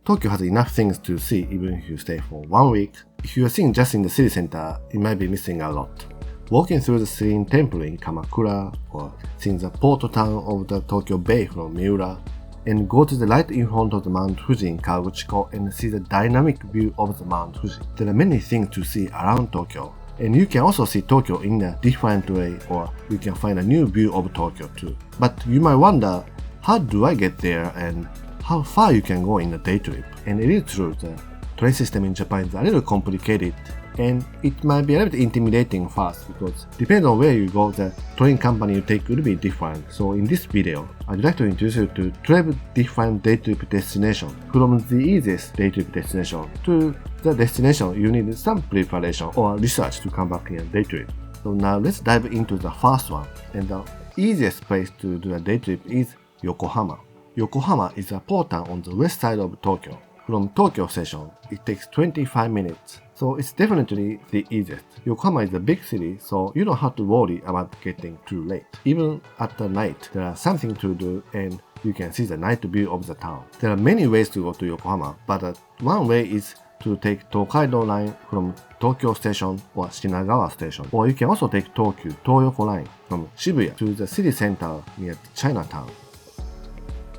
Tokyo has enough things to see even if you stay for 1 week. If you are sitting just in the city center, you might be missing a lot. Walking through the serene temple in Kamakura, or seeing the port town of the Tokyo Bay from Miura, and go to the right in front of the Mount Fuji in Kawaguchiko and see the dynamic view of the Mount Fuji. There are many things to see around Tokyo. And you can also see Tokyo in a different way, or you can find a new view of Tokyo too. But you might wonder, how do I get there and how far you can go in a day trip? And it is true, the train system in Japan is a little complicated and it might be a little bit intimidating first because depending on where you go, the train company you take will be different. So in this video, I'd like to introduce you to 12 different day trip destinations. From the easiest day trip destination to the destination you need some preparation or research to come back in a day trip. So now let's dive into the first one. And the easiest place to do a day trip is Yokohama. Yokohama is a port town on the west side of Tokyo. From Tokyo Station, it takes 25 minutes, so it's definitely the easiest. Yokohama is a big city, so you don't have to worry about getting too late. Even at the night, there are something to do and you can see the night view of the town. There are many ways to go to Yokohama, but one way is to take Tokaido line from Tokyo Station or Shinagawa Station, or you can also take Tokyu Toyoko line from Shibuya to the city center near Chinatown.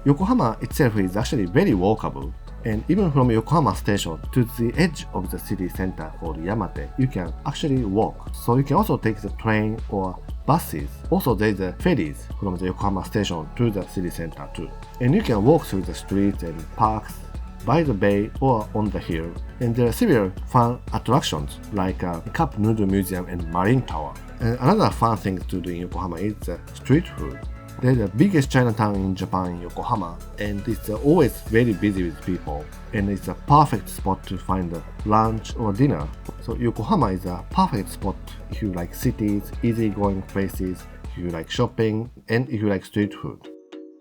Yokohama itself is actually very walkable, and even from Yokohama Station to the edge of the city center called Yamate, you can actually walk. So you can also take the train or buses. Also there's the ferries from the Yokohama Station to the city center too. And you can walk through the streets and parks by the bay or on the hill. And there are several fun attractions like a Cup Noodle Museum and Marine Tower. And another fun thing to do in Yokohama is the street food. They're the biggest Chinatown in Japan, Yokohama, and it's always very busy with people, and it's a perfect spot to find a lunch or dinner. So Yokohama is a perfect spot if you like cities, easygoing places, if you like shopping, and if you like street food.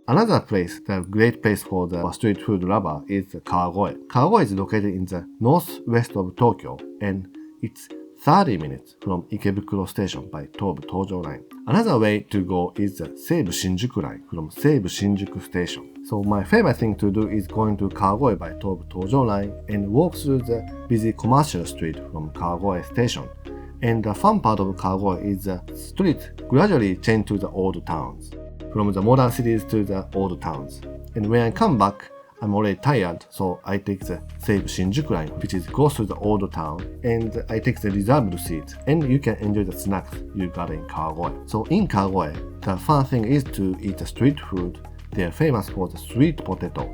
Another place, the great place for the street food lover, is Kawagoe. Kawagoe is located in the northwest of Tokyo, and it's 30 minutes from Ikebukuro Station by Tobu Tojo Line. Another way to go is the Seibu Shinjuku Line from Seibu Shinjuku Station. So my favorite thing to do is going to Kawagoe by Tobu Tojo Line and walk through the busy commercial street from Kawagoe Station. And the fun part of Kawagoe is the street gradually change to the old towns, from the modern cities to the old towns. And when I come back, I'm already tired, so I take the Seibu Shinjuku Line, which is close to the old town, and I take the reserved seat, and you can enjoy the snacks you got in Kawagoe. So in Kawagoe, the fun thing is to eat the street food. They are famous for the sweet potato.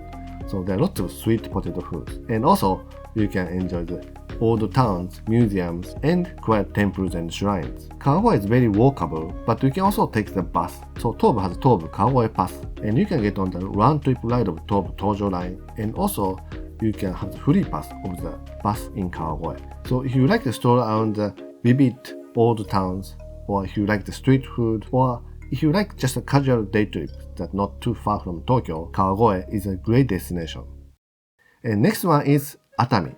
So there are lots of sweet potato foods. And also, you can enjoy the old towns, museums, and quiet temples and shrines. Kawagoe is very walkable, but you can also take the bus. So Tobu has Tobu Kawagoe Pass, and you can get on the round-trip ride of Tobu Tojo Line, and also you can have the free pass of the bus in Kawagoe. So if you like to stroll around the vivid old towns, or if you like the street food, or if you like just a casual day trip that's not too far from Tokyo, Kawagoe is a great destination. And next one is Atami.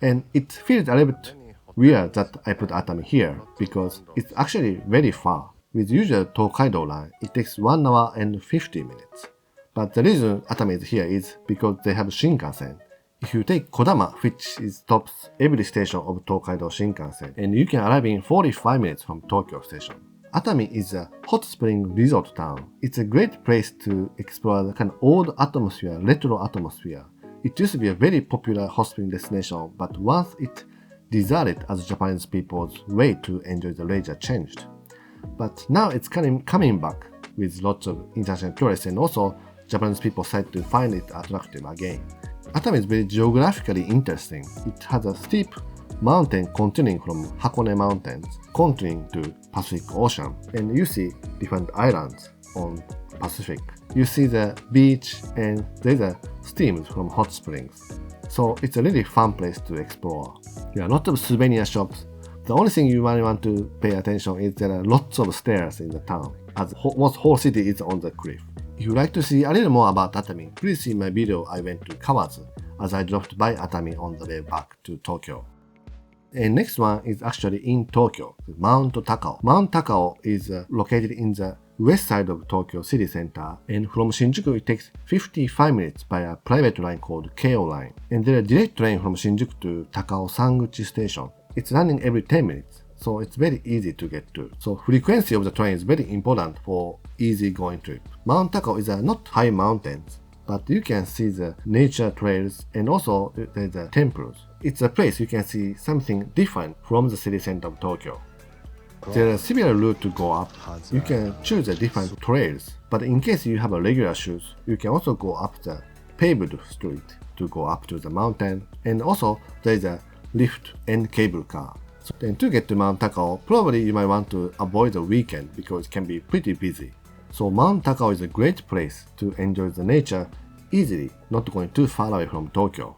And it feels a little bit weird that I put Atami here because it's actually very far. With usual Tokaido line, it takes 1 hour and 50 minutes. But the reason Atami is here is because they have Shinkansen. If you take Kodama, which stops every station of Tokaido Shinkansen, and you can arrive in 45 minutes from Tokyo Station. Atami is a hot spring resort town. It's a great place to explore the kind of old atmosphere, retro atmosphere. It used to be a very popular hot spring destination, but once it deserted as Japanese people's way to enjoy the leisure changed. But now it's coming back with lots of international tourists, and also Japanese people started to find it attractive again. Atami is very geographically interesting. It has a steep mountain continuing from Hakone Mountains, continuing to Pacific Ocean, and you see different islands on Pacific. You see the beach and there's a steam from hot springs. So it's a really fun place to explore. There are lots of souvenir shops. The only thing you might want to pay attention is there are lots of stairs in the town, as almost whole city is on the cliff. If you'd like to see a little more about Atami, please see my video I went to Kawazu as I dropped by Atami on the way back to Tokyo. And next one is actually in Tokyo, Mount Takao. Mount Takao is located in the west side of Tokyo city center, and from Shinjuku it takes 55 minutes by a private line called KO line. And there are direct train from Shinjuku to Takao Sanguchi station. It's running every 10 minutes, so it's very easy to get to. So frequency of the train is very important for easy going trip. Mount Takao is not high mountains, but you can see the nature trails and also the temples. It's a place you can see something different from the city center of Tokyo. There are similar routes to go up. You can choose the different trails, but in case you have a regular shoes, you can also go up the paved street to go up to the mountain, and also there is a lift and cable car. So then to get to Mount Takao, probably you might want to avoid the weekend because it can be pretty busy. So Mount Takao is a great place to enjoy the nature easily, not going too far away from Tokyo.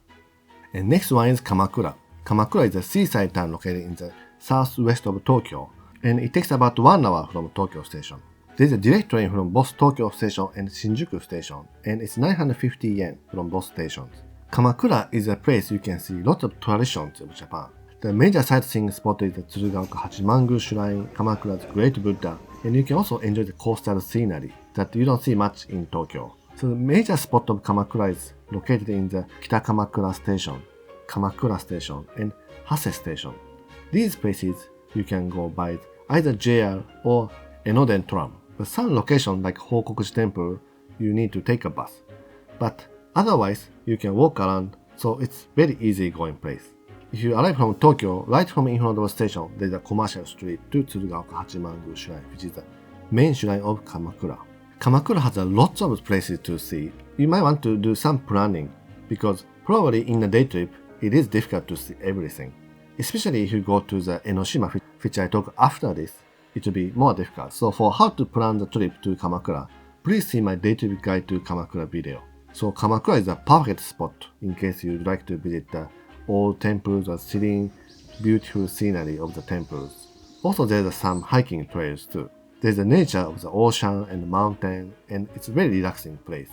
And next one is Kamakura. Kamakura is a seaside town located in the southwest of Tokyo, and it takes about 1 hour from Tokyo station. There is a direct train from both Tokyo station and Shinjuku station, and it's 950 yen from both stations. Kamakura is a place you can see lots of traditions of Japan. The major sightseeing spot is the Tsurugaoka Hachimangu Shrine, Kamakura's Great Buddha, and you can also enjoy the coastal scenery that you don't see much in Tokyo. So the major spot of Kamakura is located in the Kita Station, Kamakura Station, and Hase Station. These places you can go by either JR or Enoden tram. But some locations like Hokokuji Temple, you need to take a bus. But otherwise, you can walk around, so it's very easy going place. If you arrive from Tokyo, right from in front of the station, there's a commercial street to Tsurugaoka Hachimangu Shrine, which is the main shrine of Kamakura. Kamakura has a lot of places to see. You might want to do some planning, because probably in a day trip, it is difficult to see everything. Especially if you go to the Enoshima, which I talk after this, it will be more difficult. So for how to plan the trip to Kamakura, please see my day trip guide to Kamakura video. So Kamakura is a perfect spot in case you'd like to visit the old temples or serene, beautiful scenery of the temples. Also there's some hiking trails too. There's the nature of the ocean and the mountain, and it's a very relaxing place.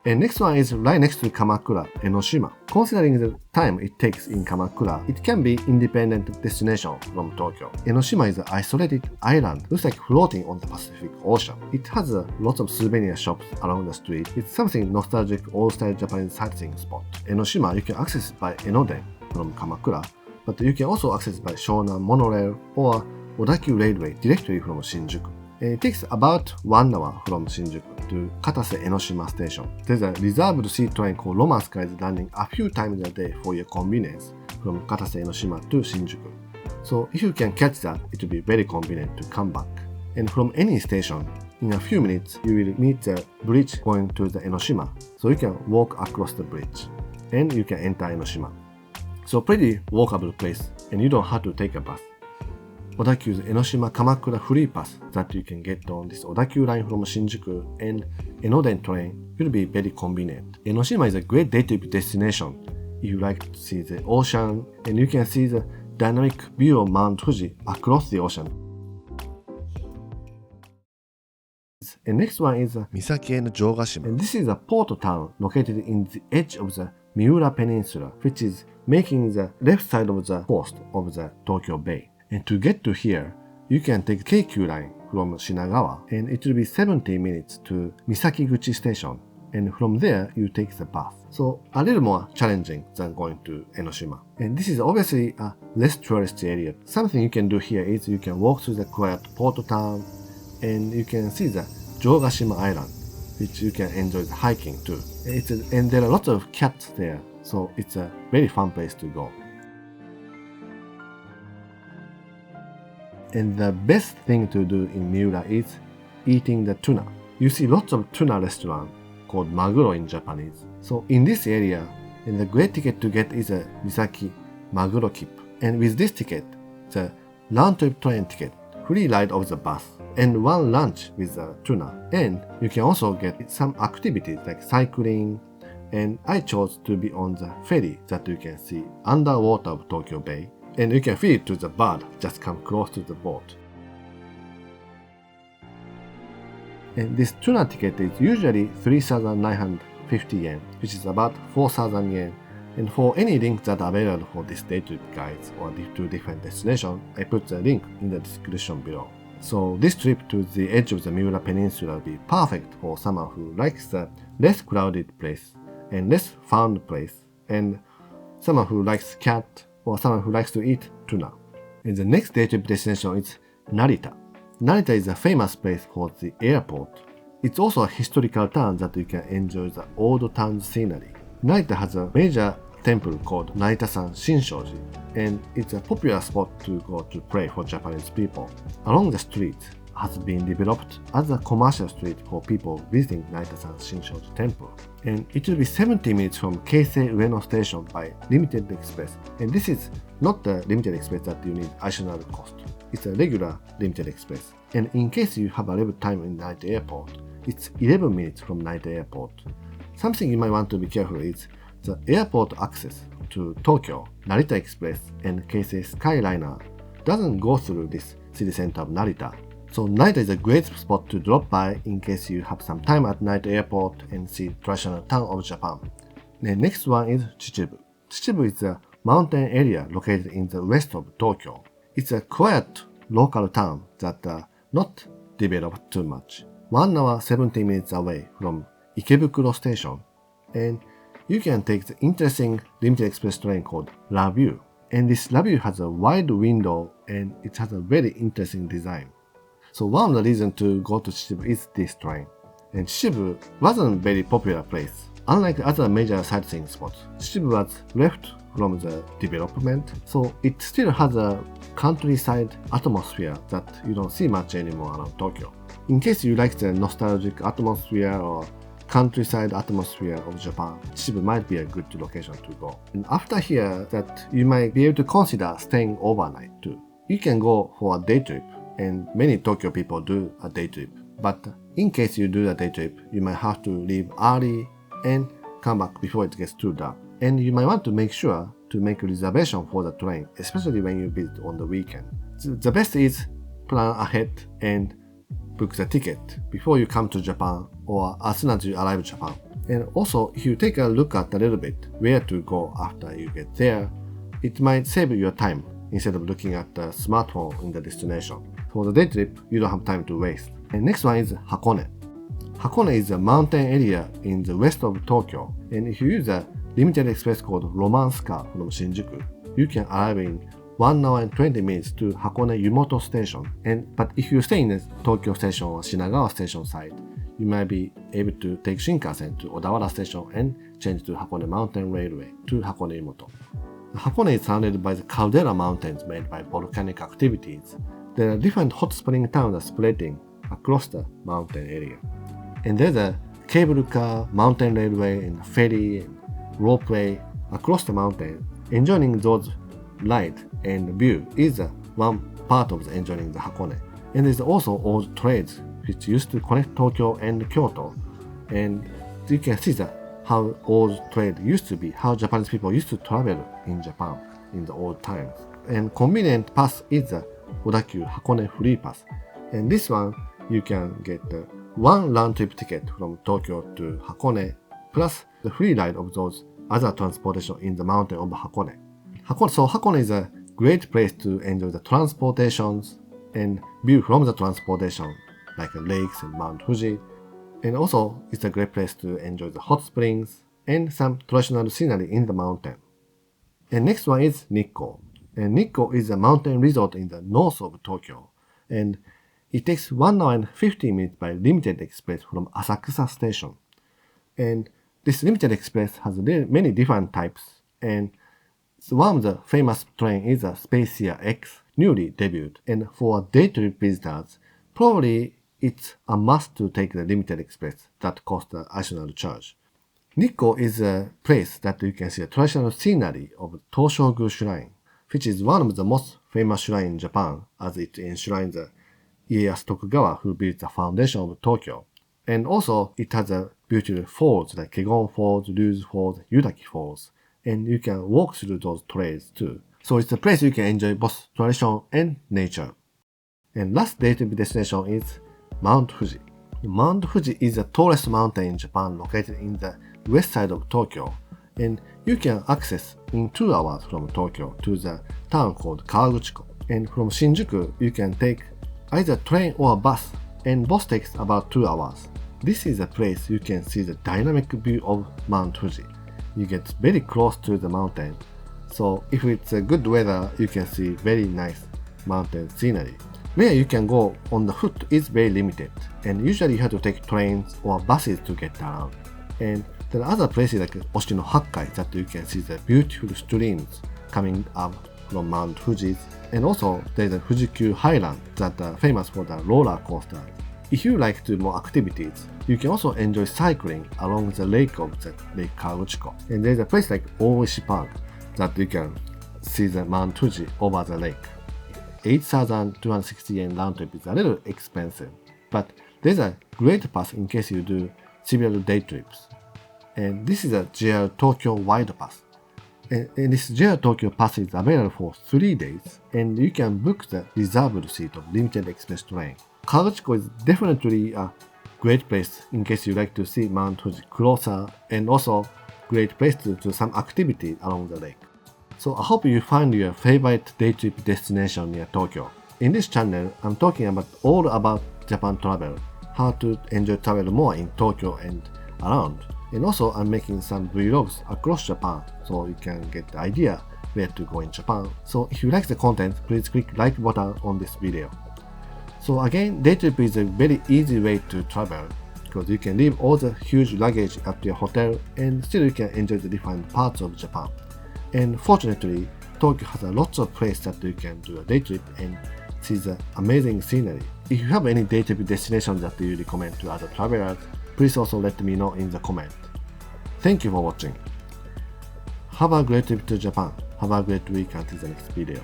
And next one is right next to Kamakura, Enoshima. Considering the time it takes in Kamakura, it can be independent destination from Tokyo. Enoshima is an isolated island, looks like floating on the Pacific Ocean. It has lots of souvenir shops along the street. It's something nostalgic, old-style Japanese sightseeing spot. Enoshima you can access by Enoden from Kamakura, but you can also access by Shonan monorail or Odakyu Railway directly from Shinjuku. And it takes about 1 hour from Shinjuku to Katase Enoshima Station. There's a reserved seat train called Roman Skies running a few times a day for your convenience from Katase Enoshima to Shinjuku. So if you can catch that, it will be very convenient to come back. And from any station, in a few minutes, you will meet the bridge going to the Enoshima. So you can walk across the bridge and you can enter Enoshima. So pretty walkable place, and you don't have to take a bus. Odakyu's Enoshima Kamakura free pass that you can get on this Odakyu line from Shinjuku and Enoden train will be very convenient. Enoshima is a great day trip destination if you like to see the ocean, and you can see the dynamic view of Mount Fuji across the ocean. And next one is Misaki and Jogashima. And this is a port town located in the edge of the Miura Peninsula, which is making the left side of the coast of the Tokyo Bay. And to get to here, you can take Keikyu line from Shinagawa, and it will be 70 minutes to Misakiguchi station, and from there you take the bus. So a little more challenging than going to Enoshima. And this is obviously a less touristy area. Something you can do here is you can walk through the quiet port town, and you can see the Jogashima Island, which you can enjoy the hiking too. And there are lots of cats there, so it's a very fun place to go. And the best thing to do in Miura is eating the tuna. You see lots of tuna restaurants called maguro in Japanese. So in this area, and the great ticket to get is a Misaki Maguro Kip. And with this ticket, the round-trip train ticket, free ride of the bus, and one lunch with the tuna. And you can also get some activities like cycling, and I chose to be on the ferry that you can see underwater of Tokyo Bay. And you can feed to the bird, just come close to the boat. And this tuna ticket is usually 3,950 yen, which is about 4,000 yen. And for any link that are available for this day trip guides or to different destinations, I put the link in the description below. So this trip to the edge of the Miura Peninsula will be perfect for someone who likes the less crowded place and less found place, and someone who likes cat or someone who likes to eat tuna. And the next day trip destination is Narita. Narita is a famous place for the airport. It's also a historical town that you can enjoy the old town scenery. Narita has a major temple called Narita-san Shinshoji, and it's a popular spot to go to pray for Japanese people. Along the street has been developed as a commercial street for people visiting Narita-san Shinshoji temple. And it will be 70 minutes from Keisei Ueno station by limited express. And this is not the limited express that you need additional cost. It's a regular limited express. And in case you have a little time in Narita airport, it's 11 minutes from Narita airport. Something you might want to be careful is the airport access to Tokyo, Narita Express, and Keisei Skyliner doesn't go through this city center of Narita. So Narita is a great spot to drop by in case you have some time at Narita airport and see traditional town of Japan. The next one is Chichibu. Chichibu is a mountain area located in the west of Tokyo. It's a quiet local town that not developed too much. 1 hour 70 minutes away from Ikebukuro station, and you can take the interesting limited express train called La View. And this La View has a wide window and it has a very interesting design. So one of the reasons to go to Chichibu is this train. And Chichibu wasn't a very popular place. Unlike other major sightseeing spots, Chichibu was left from the development, so it still has a countryside atmosphere that you don't see much anymore around Tokyo. In case you like the nostalgic atmosphere or countryside atmosphere of Japan, Chichibu might be a good location to go. And after here, that you might be able to consider staying overnight too. You can go for a day trip, and many Tokyo people do a day trip. But in case you do a day trip, you might have to leave early and come back before it gets too dark. And you might want to make sure to make a reservation for the train, especially when you visit on the weekend. The best is plan ahead and book the ticket before you come to Japan or as soon as you arrive in Japan. And also, if you take a look at a little bit where to go after you get there, it might save your time instead of looking at the smartphone in the destination. For the day trip, you don't have time to waste. And next one is Hakone. Hakone is a mountain area in the west of Tokyo, and if you use a limited express called Romance Car from Shinjuku, you can arrive in 1 hour and 20 minutes to Hakone Yumoto station. But if you stay in the Tokyo station or Shinagawa station side, you might be able to take Shinkansen to Odawara station and change to Hakone Mountain Railway to Hakone Yumoto. Hakone is surrounded by the caldera mountains made by volcanic activities. There are different hot spring towns spreading across the mountain area. And there's a cable car, mountain railway, and ferry and ropeway across the mountain. Enjoying those light and view is one part of enjoying the Hakone. And there's also old trades which used to connect Tokyo and Kyoto. And you can see how old trade used to be, how Japanese people used to travel in Japan in the old times. And convenient pass is the Odakyu Hakone Free Pass. And this one you can get one round trip ticket from Tokyo to Hakone plus the free ride of those other transportation in the mountain of Hakone. So Hakone is a great place to enjoy the transportations and view from the transportation like lakes and Mount Fuji. And also it's a great place to enjoy the hot springs and some traditional scenery in the mountain. And next one is Nikko. And Nikko is a mountain resort in the north of Tokyo. And it takes 1 hour and 50 minutes by limited express from Asakusa station. And this limited express has many different types. And one of the famous train is a Spacia X, newly debuted. And for day trip visitors, probably it's a must to take the limited express that costs an additional charge. Nikko is a place that you can see a traditional scenery of Toshogu Shrine, which is one of the most famous shrines in Japan, as it enshrines Ieyasu Tokugawa, who built the foundation of Tokyo. And also, it has a beautiful falls like Kegon Falls, Ryuzu Falls, Yudaki Falls, and you can walk through those trails too. So it's a place you can enjoy both tradition and nature. And last day trip destination is Mount Fuji. Mount Fuji is the tallest mountain in Japan located in the west side of Tokyo, and you can access in 2 hours from Tokyo to the town called Kawaguchiko. And from Shinjuku, you can take either train or bus, and both takes about 2 hours. This is a place you can see the dynamic view of Mount Fuji. You get very close to the mountain, so if it's a good weather, you can see very nice mountain scenery. Where you can go on the foot is very limited, and usually you have to take trains or buses to get around. And there are other places like Oshino Hakkai that you can see the beautiful streams coming up from Mount Fuji, and also there's a Fuji-Q Highland that are famous for the roller coasters. If you like to do more activities, you can also enjoy cycling along the lake of the Lake Kawaguchiko. And there's a place like Oishi Park that you can see the Mount Fuji over the lake. 8,260 yen round trip is a little expensive, but there's a great pass in case you do several day trips. And this is a JR Tokyo Wide Pass. And this JR Tokyo Pass is available for 3 days, and you can book the reserved seat of limited express train. Kawaguchiko is definitely a great place in case you like to see Mount Fuji closer, and also great place to do some activity along the lake. So I hope you find your favorite day trip destination near Tokyo. In this channel, I'm talking about all about Japan travel, how to enjoy travel more in Tokyo and around. And also I'm making some vlogs across Japan, so you can get the idea where to go in Japan. So if you like the content, please click like button on this video. So again, day trip is a very easy way to travel, because you can leave all the huge luggage at your hotel and still you can enjoy the different parts of Japan. And fortunately, Tokyo has a lots of places that you can do a day trip and see the amazing scenery. If you have any day trip destinations that you recommend to other travelers, please also let me know in the comment. Thank you for watching. Have a great trip to Japan. Have a great week until the next video.